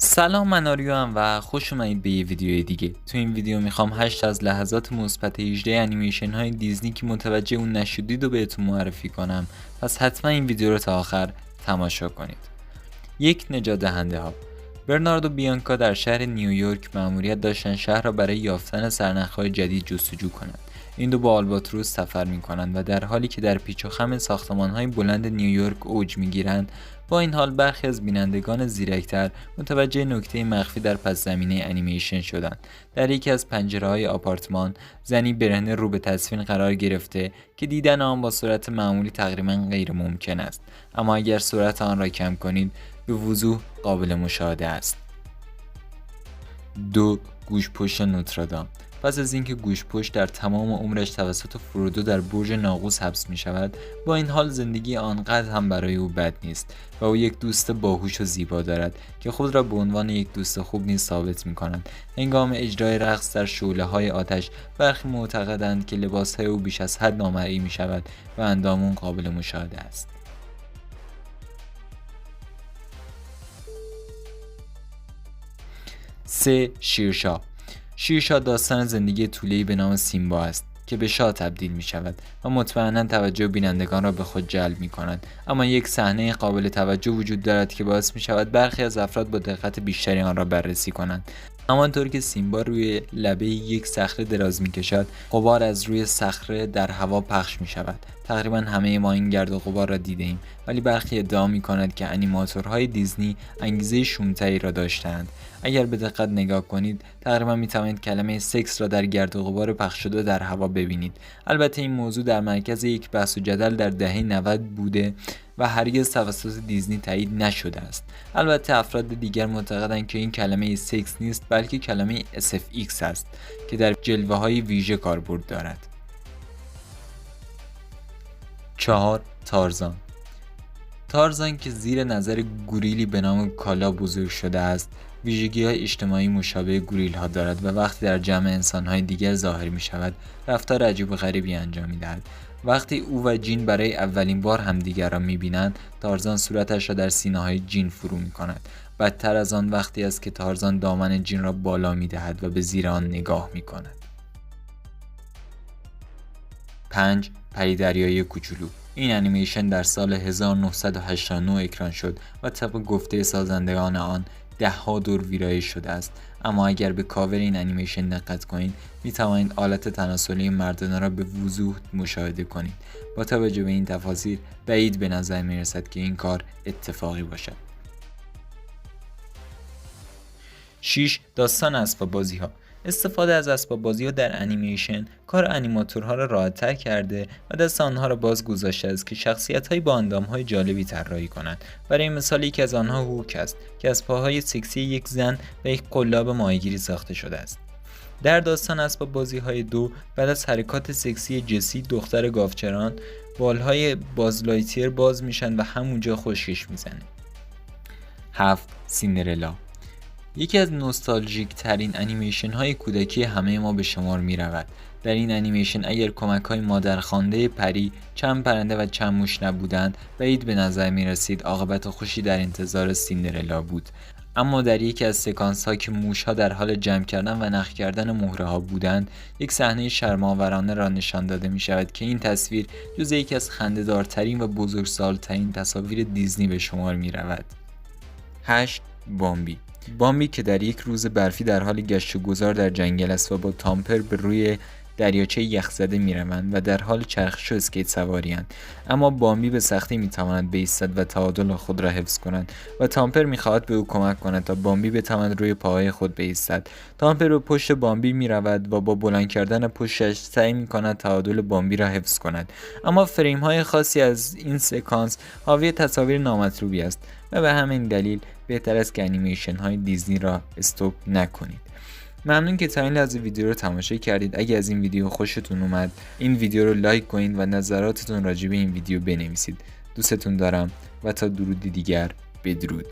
سلام، من آریوام و خوش اومدید به یه ویدیو دیگه. تو این ویدیو میخوام 8 از لحظات مثبت 18 انیمیشن های دیزنی که متوجه اون نشدید رو بهتون معرفی کنم، پس حتما این ویدیو رو تا آخر تماشا کنید. یک، نجات دهنده ها. برنارد و بیانکا در شهر نیویورک مأموریت داشتن شهر را برای یافتن سرنخ‌های جدید جستجو کنند. این دو با آلباتروس سفر می‌کنند و در حالی که در پیچ و خم ساختمان‌های بلند نیویورک اوج می‌گیرند، با این حال برخی از بینندگان زیرک‌تر متوجه نکته مخفی در پس زمینه انیمیشن شدند. در یکی از پنجره‌های آپارتمان، زنی برهنه رو به تصویر قرار گرفته که دیدن آن با سرعت معمولی تقریباً غیر ممکن است، اما اگر سرعت آن را کم کنید به وضوح قابل مشاهده است. 2. گوشپشت نوترادام. پس از اینکه گوشپشت در تمام عمرش توسط فرودو در برج ناقوس حبس می شود، با این حال زندگی آنقدر هم برای او بد نیست و او یک دوست باهوش و زیبا دارد که خود را به عنوان یک دوست خوب نیز ثابت می کند. هنگام اجرای رقص در شعله‌های آتش، برخی معتقدند که لباس‌های او بیش از حد نامرئی می شود و اندام قابل مشاهده است. 3. شیرشاه. شیرشاه داستان زندگی طوله‌ای به نام سیمبا است که به شاه تبدیل می شود و مطمئنا توجه بینندگان را به خود جلب می کند، اما یک صحنه قابل توجه وجود دارد که باعث می شود برخی از افراد با دقت بیشتری آن را بررسی کنند. همانطور که سیمبا روی لبه یک صخره دراز می کشد، غبار از روی صخره در هوا پخش می شود. تقریبا همه ما این گرد و غبار را دیده ایم، ولی برخی ادعا می کند که انیماتورهای دیزنی انگیزه شوم‌تری را داشتند. اگر به دقت نگاه کنید، تقریبا می توانید کلمه سکس را در گرد و غبار پخش شده در هوا ببینید. البته این موضوع در مرکز یک بحث و جدل در دهه 90 بوده و هرگز توسط دیزنی تایید نشده است. البته افراد دیگر معتقدند که این کلمه سکس نیست، بلکه کلمه SFX است که در جلوه‌های ویژه کاربرد دارد. 4. تارزان. تارزان که زیر نظر گوریلی به نام کالا بزرگ شده است، ویژگی‌های اجتماعی مشابه گوریل‌ها دارد و وقتی در جمع انسان‌های دیگر ظاهر می‌شود، رفتار عجیب و غریبی انجام می‌دهد. وقتی او و جین برای اولین بار همدیگر را می‌بینند، تارزان صورتش را در سینه‌های جین فرو می‌کند. بدتر از آن وقتی است که تارزان دامن جین را بالا می‌دهد و به زیر آن نگاه می‌کند. 5. پری دریایی کوچولو. این انیمیشن در سال 1989 اکران شد و طبق گفته سازندگان آن ده‌ها دور ویرایش شده است، اما اگر به کاور این انیمیشن دقت کنید، می توانید آلت تناسلی مردانه را به وضوح مشاهده کنید. با توجه به این تفاصیل بعید به نظر می رسد که این کار اتفاقی باشد. 6. داستان اسباب بازی ها. استفاده از اسباب بازی ها در انیمیشن کار انیماتورها را راحت‌تر کرده و دست آنها را باز گذاشته است که شخصیت‌های با اندام‌های جالبی طراحی کنند. برای مثال یکی از آنها هوک است که از پاهای سکسی یک زن و یک قلاب ماهیگیری ساخته شده است. در داستان اسباب بازی‌های 2، بعد از حرکات سکسی جسی دختر گاوچران، بالهای باز لایتیر باز میشن و همونجا خشکش میزنه. 7. سیندرلا. یکی از نوستالژیک ترین انیمیشن های کودکی همه ما به شمار می رود. در این انیمیشن اگر کمک های مادرخوانده پری، چند پرنده و چند موش نبودند، بعید به نظر می رسید عاقبت خوشی در انتظار سیندرلا بود. اما در یکی از سکانس ها که موش ها در حال جمع کردن و نخ کردن مهره ها بودند، یک صحنه شرم‌آورانه را نشان داده می شود که این تصویر جز یکی از خنده‌دارترین و بزرگسال‌ترین تصاویر دیزنی به شمار می رود. 8. بامبی که در یک روز برفی در حال گشت و گذار در جنگل است و با تامپر به روی دریاچه یخزده می‌روند و در حال چرخش و اسکیت سواری‌اند، اما بامبی به سختی می‌تواند بایستد و تعادل خود را حفظ کند و تامپر می‌خواهد به او کمک کند تا بامبی بتواند روی پاهای خود بایستد. تامپر به پشت بامبی می‌رود و با بلند کردن پشتش سعی می‌کند تعادل بامبی را حفظ کند، اما فریم‌های خاصی از این سکانس حاوی تصاویر نامطلوبی است و به همین دلیل بهتر است که انیمیشن های دیزنی را استوب نکنید. ممنون که تا این لحظه ویدیو رو تماشا کردید. اگه از این ویدیو خوشتون اومد، این ویدیو رو لایک کنید و نظراتتون راجع به این ویدیو بنویسید. دوستتون دارم و تا درودی دیگر، بدرود.